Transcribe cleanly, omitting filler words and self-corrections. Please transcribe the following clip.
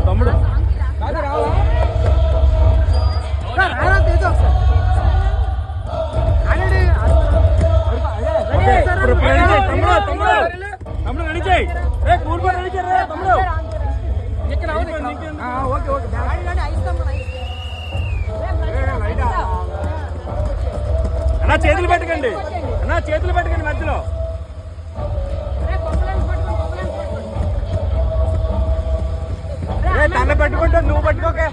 తమ్ముడు తమ్ముడు తమ్ముడు తమ్ముడు తమ్ముడు రెడీ చేయి కూర్చొని రెడీ చేయి తమ్ముడు అన్నా చేతులు పెట్టకండి అన్నా చేతులు పెట్టకండి మధ్యలో దండ పెట్టుకుంటే నువ్వు పట్టుకోకే